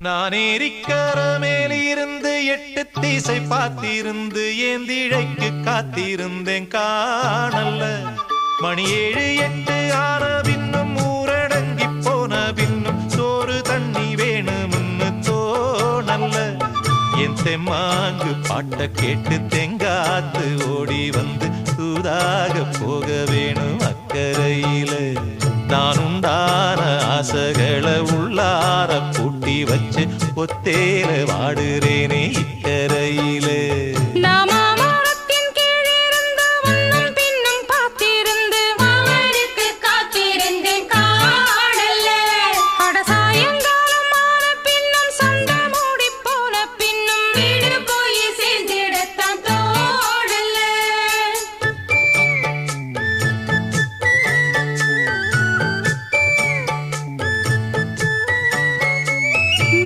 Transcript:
நான் ஏரிக்கர மேலிருந்து 8 திசை பார்த்திருந்து ஏந்திழைக்கு காத்திருந்தேன் காணல்ல. மணி 7 8 ஆன பின்னும் ஊரடங்கி போன பின்னும் சோறு தண்ணி வேணும்னு தோணல்ல. என் தெம்மாங்கு பாட்ட கேட்டு தெங்காத்து ஓடி வந்து தூதாக போக வேணும் அக்கறையில. நான் உண்டான ஆசைகளை உள்ளார பூட்டி வச்சு ஒத்தேல வாடுறேனே இக்கரையிலே.